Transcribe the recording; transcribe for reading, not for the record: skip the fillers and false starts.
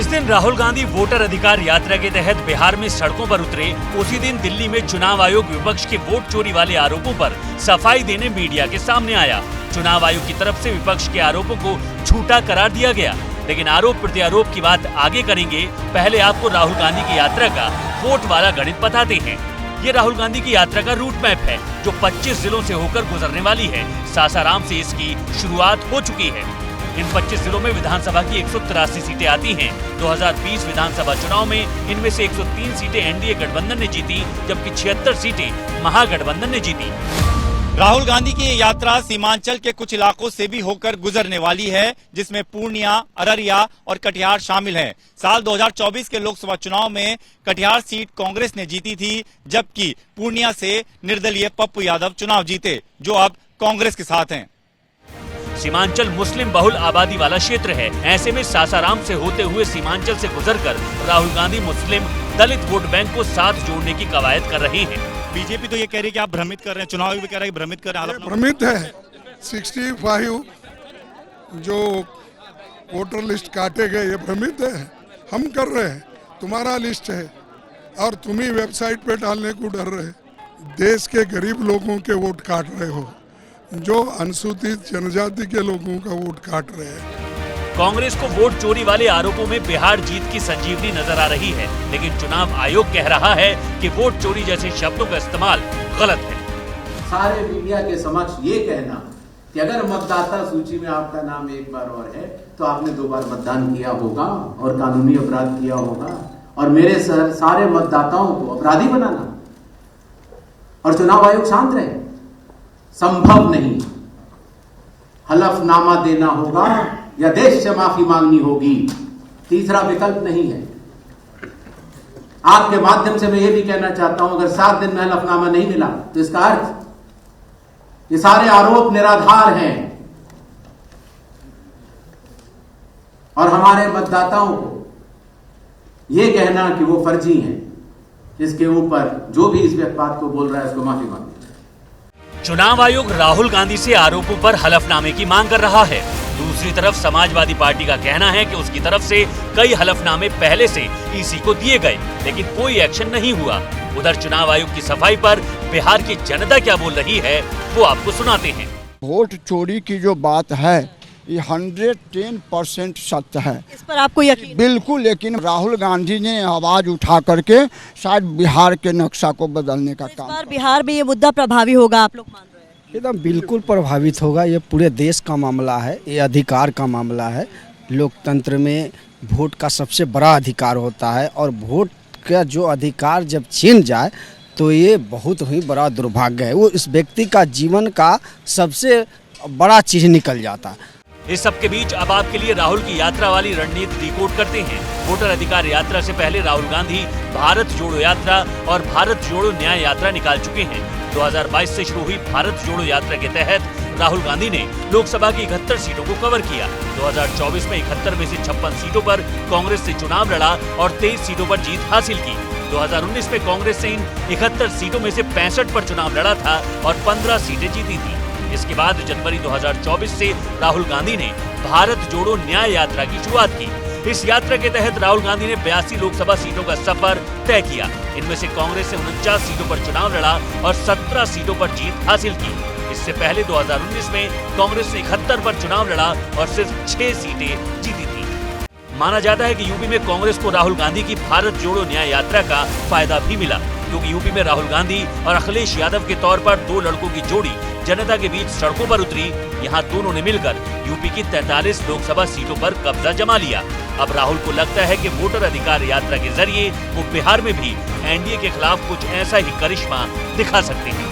जिस दिन राहुल गांधी वोटर अधिकार यात्रा के तहत बिहार में सड़कों पर उतरे, उसी दिन दिल्ली में चुनाव आयोग विपक्ष के वोट चोरी वाले आरोपों पर सफाई देने मीडिया के सामने आया। चुनाव आयोग की तरफ से विपक्ष के आरोपों को झूठा करार दिया गया, लेकिन आरोप प्रत्यारोप की बात आगे करेंगे। पहले आपको राहुल गांधी की यात्रा का वोट वाला गणित बताते हैं। ये राहुल गांधी की यात्रा का रूट मैप है, जो 25 जिलों से होकर गुजरने वाली है। सासाराम से इसकी शुरुआत हो चुकी है। इन 25 जिलों में विधानसभा की 183 सीटें आती हैं। 2020 विधानसभा चुनाव में इनमें से 103 सीटें एनडीए गठबंधन ने जीती, जबकि 76 सीटें महागठबंधन ने जीती। राहुल गांधी की ये यात्रा सीमांचल के कुछ इलाकों से भी होकर गुजरने वाली है, जिसमें पूर्णिया, अररिया और कटिहार शामिल हैं। साल 2024 के लोकसभा चुनाव में कटिहार सीट कांग्रेस ने जीती थी, जबकि पूर्णिया से निर्दलीय पप्पू यादव चुनाव जीते, जो अब कांग्रेस के साथ हैं। सीमांचल मुस्लिम बहुल आबादी वाला क्षेत्र है। ऐसे में सासाराम से होते हुए सीमांचल से गुजरकर राहुल गांधी मुस्लिम दलित वोट बैंक को साथ जोड़ने की कवायद कर रहे हैं। बीजेपी तो ये कह रही है कि आप भ्रमित कर रहे हैं, चुनाव आयोग भी कह रहा है कि भ्रमित कर रहे हैं। भ्रमित है। 65 जो वोटर लिस्ट काटे गए, ये भ्रमित है। हम कर रहे हैं, तुम्हारा लिस्ट है और तुम ही वेबसाइट पे डालने को डर रहे। देश के गरीब लोगों के वोट काट रहे हो, जो अनुसूचित जनजाति के लोगों का वोट काट रहे हैं। कांग्रेस को वोट चोरी वाले आरोपों में बिहार जीत की संजीवनी नजर आ रही है, लेकिन चुनाव आयोग कह रहा है कि वोट चोरी जैसे शब्दों का इस्तेमाल गलत है। सारे मीडिया के समक्ष ये कहना कि अगर मतदाता सूची में आपका नाम एक बार और है तो आपने 2 बार मतदान किया होगा और कानूनी अपराध किया होगा, और मेरे सारे मतदाताओं को अपराधी बनाना और चुनाव आयोग शांत रहे, संभव नहीं। हलफनामा देना होगा या देश से माफी मांगनी होगी, तीसरा विकल्प नहीं है। आपके माध्यम से मैं ये भी कहना चाहता हूं, अगर 7 दिन में हलफनामा नहीं मिला तो इसका अर्थ ये सारे आरोप निराधार हैं और हमारे मतदाताओं को ये कहना कि वो फर्जी हैं, इसके ऊपर जो भी इस बात को बोल रहा है उसको माफी मांगे। चुनाव आयोग राहुल गांधी से आरोपों पर हलफनामे की मांग कर रहा है। दूसरी तरफ समाजवादी पार्टी का कहना है कि उसकी तरफ से कई हलफनामे पहले से ईसी को दिए गए, लेकिन कोई एक्शन नहीं हुआ। उधर चुनाव आयोग की सफाई पर बिहार की जनता क्या बोल रही है, वो आपको सुनाते हैं। वोट चोरी की जो बात है ये 110% सत्य है। इस पर आपको यकीन? बिल्कुल, लेकिन राहुल गांधी ने आवाज उठा करके शायद बिहार के नक्शा को बदलने का काम। इस बार बिहार में ये मुद्दा प्रभावी होगा, आप लोग मान रहे हैं? एकदम बिल्कुल प्रभावित होगा। ये पूरे देश का मामला है, ये अधिकार का मामला है। लोकतंत्र में वोट का सबसे बड़ा अधिकार होता है, और वोट का जो अधिकार जब छीन जाए तो ये बहुत ही बड़ा दुर्भाग्य है। वो इस व्यक्ति का जीवन का सबसे बड़ा चीज निकल जाता है। इस सब के बीच अब आपके लिए राहुल की यात्रा वाली रणनीति डिकोड करते हैं। वोटर अधिकार यात्रा से पहले राहुल गांधी भारत जोड़ो यात्रा और भारत जोड़ो न्याय यात्रा निकाल चुके हैं। 2022 से शुरू हुई भारत जोड़ो यात्रा के तहत राहुल गांधी ने लोकसभा की 71 सीटों को कवर किया। 2024 में 71 में से 56 सीटों पर कांग्रेस से चुनाव लड़ा और 23 सीटों पर जीत हासिल की। 2019 में कांग्रेस से इन 71 सीटों में से 65 पर चुनाव लड़ा था और 15 सीटें जीती थी। इसके बाद जनवरी 2024 से राहुल गांधी ने भारत जोड़ो न्याय यात्रा की शुरुआत की। इस यात्रा के तहत राहुल गांधी ने 82 लोकसभा सीटों का सफर तय किया। इनमें से कांग्रेस से 49 सीटों पर चुनाव लड़ा और 17 सीटों पर जीत हासिल की। इससे पहले 2019 में कांग्रेस से 71 पर चुनाव लड़ा और सिर्फ 6 सीटें जीती थी। माना जाता है कि यूपी में कांग्रेस को राहुल गांधी की भारत जोड़ो न्याय यात्रा का फायदा भी मिला, क्योंकि यूपी में राहुल गांधी और अखिलेश यादव के तौर पर 2 लड़कों की जोड़ी जनता के बीच सड़कों पर उतरी। यहाँ दोनों ने मिलकर यूपी की 43 लोकसभा सीटों पर कब्जा जमा लिया। अब राहुल को लगता है कि वोटर अधिकार यात्रा के जरिए वो बिहार में भी एनडीए के खिलाफ कुछ ऐसा ही करिश्मा दिखा सकते हैं।